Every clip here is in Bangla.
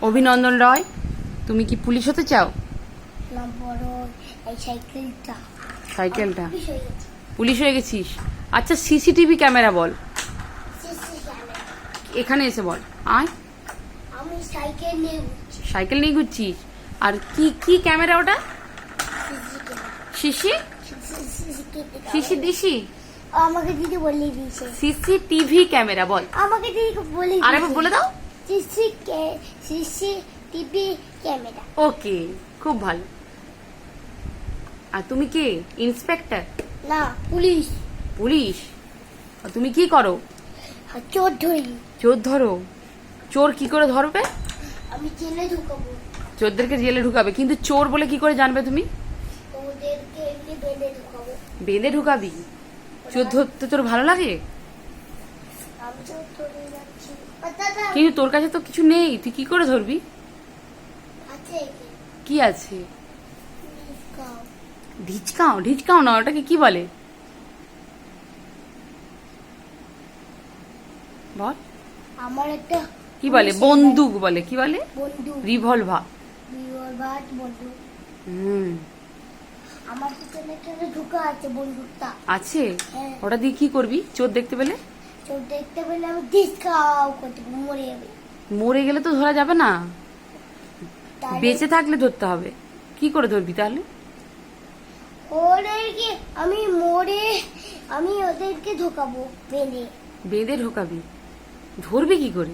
অভিনন্দন রয়, তুমি কি পুলিশ হতে চাও? না, বড় এই সাইকেলটা পুলিশ হয়ে গেছিস? আচ্ছা, সিসিটিভি ক্যামেরা বল, এখানে এসে বল। আয়, আমি সাইকেল নিয়ে ঘুরছিস? আর কি কি ক্যামেরা ওটা? শিশি শিশি দিশি আমাকে দিদি বলে দিয়েছে সিসিটিভি ক্যামেরা বল। আমাকে দিদি বলে আরেকবার বলে দাও। CCTV camera. ওকে, খুব ভালো। আর তুমি কে? ইন্সপেক্টর? না, পুলিশ। পুলিশ? আর তুমি কি করো? চোর ধরি। চোর ধরো? চোর কি করে ধরবে? আমি জেলে ঢুকাবো। চোরদেরকে জেলে ঢুকাবে, কিন্তু চোর বলে কি করে জানবে তুমি? ওদেরকে এমনি বেঁধে ঢুকাবো। বেঁধে ঢুকাবি? চোর ধরতে তোর ভালো লাগে? আমি চোর ধরে যাচ্ছি। কিন্তু তোর কাছে তো কিছু নেই, তুই কি করে ধরবি? আছে কি আছে? ঢিচকাও? ঢিচকাও না, ওটাকে কি বলে বল? আমার একটা কি বলে? বন্দুক বলে। কি বলে? বন্দুক। রিভলভার। রিভলভার বন্দুক। হুম, আমার পিছনে একটা ঢুকা আছে বন্দুকটা। আছে? হ্যাঁ। ওটা দিয়ে কি করবি চোর দেখতে পেলে? চোর দেখতে পেলে আমি ডিসকাউ করতে মরে যাবে। মরে গেলে তো ধরা যাবে না, তাহলে বেঁচে থাকলে ধরতে হবে। কি করে ধরবি তাহলে? ওদেরকে আমি ওদেরকে ঢোকাবো বেঁধে। বেঁধে ঢোকাবি? ধরবি কি করে?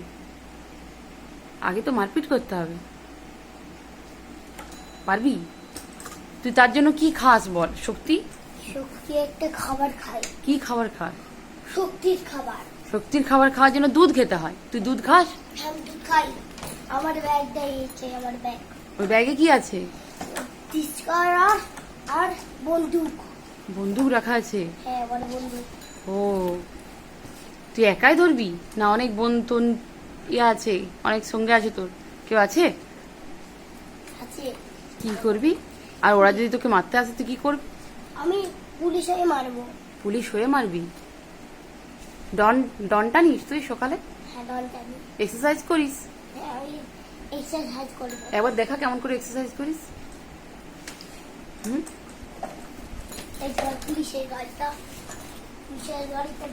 আগে তো মারপিট করতে হবে। পারবি? তুই তার জন্য কি খাস বল? শক্তি একটা খাবার খাই। কি খাবার খাস? শক্তির খাবার। শক্তির খাবার খাওয়ার জন্য দুধ খেতে হয়। তুই দুধ খাস? আমি দুধ খাই। আমার ব্যাগটা এসেছে, আমার ব্যাগ। ওই ব্যাগে কি আছে? ডিসকার আর বন্দুক। বন্দুক রাখা আছে? হ্যাঁ, আমার বন্দুক। ও, তুই একাই ধরবি না অনেক বন্ধু ইয়ে আছে? অনেক সঙ্গে আছে তোর? কেউ আছে? আছে। কি করবি? আর ওরা যদি তোকে মারতে আসে তুই কি করবি? আমি পুলিশ হয়ে মারবো। পুলিশ হয়ে মারবি? ডনটা নিস তুই সকালে? হ্যাঁ, ডনটা আমি। এক্সারসাইজ করিস? হ্যাঁ, আমি এক্সারসাইজ করবো। একবার দেখা কেমন করে এক্সারসাইজ করিস। হুম, এইটা পুলিশের গাড়িটা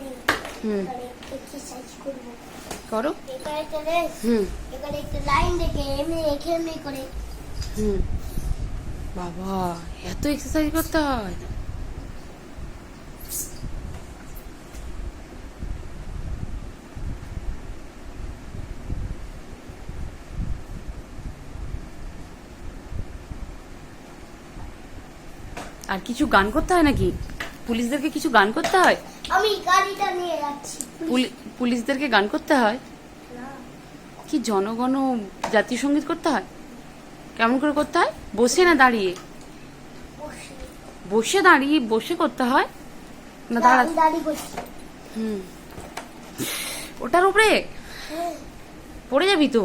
নিয়ে হুম, এক্সারসাইজ করবো। করো। এখানে চলে। হুম এখানে একটা লাইন দেখে এমনি করে। হুম, বাবা এত এক্সারসাইজ করতে হয়? আর কিছু গান করতে হয় নাকি? পুলিশদেরকে কিছু গান করতে হয়? আমি গাড়িটা নিয়ে যাচ্ছি। পুলিশদেরকে গান করতে হয়? না, কি জনগণ জাতীয় সঙ্গীত করতে হয়? কেমন করে করতে হয়? বসে না দাঁড়িয়ে? বসে। বসে দাঁড়িয়ে বসে করতে হয় না দাঁড়া? আমি দাঁড়িয়ে করছি। হুম, ওটার উপরে হ্যাঁ। পড়ে যাবি তো।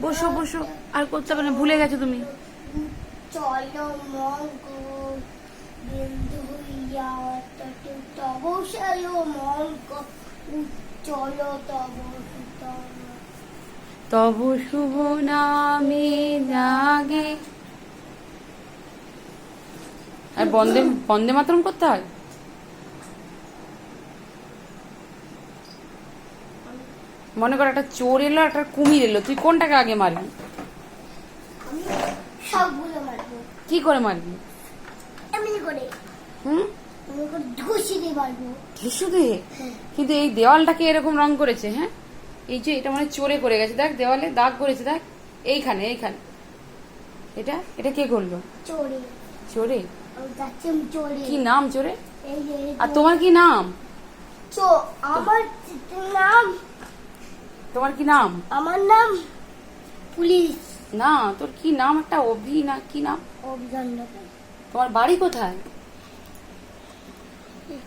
বসো বসো, আর করতে হবে না, ভুলে গেছো তুমি। চলো মঙ্গল বিন্দু হইয়া তব সায় মঙ্গল চলো তব শুভ নামে জাগে। আর বন্দে বন্দে মাতরম করতে হয়? মনে কর একটা চোর এলো, একটা কুমির এলো, তুই কোনটাকে আগে মারবি? আমি সবগুলো মারবো। কি করে মারবি? এমনি করে। হুম, এমনি করে ধুষি দিয়ে মারবো। ঘিসু দিয়ে? কিন্তু এই দেওয়ালটাকে এরকম রং করেছে। হ্যাঁ, এই যে এটা মানে চোরে করে গেছে, দেখ দেওয়ালে দাগ করেছে, দেখ এইখানে এইখানে। এটা এটা কে করলো? চোরে। চোরে? আমি যাচ্ছি, আমি চোরে। কি নাম চোরে? এই যে আর তোমার কি নাম? আমার নাম। তোমার কি নাম? আমার নাম পুলিশ। না, তোর কি নাম? একটা অভি না কি নাম? অভিযান। তোমার বাড়ি কোথায়?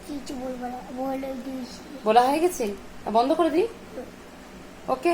কিছু বলবো না, বলে দিয়েছি। বলা হয়ে গেছে? বন্ধ করে দিই। ওকে।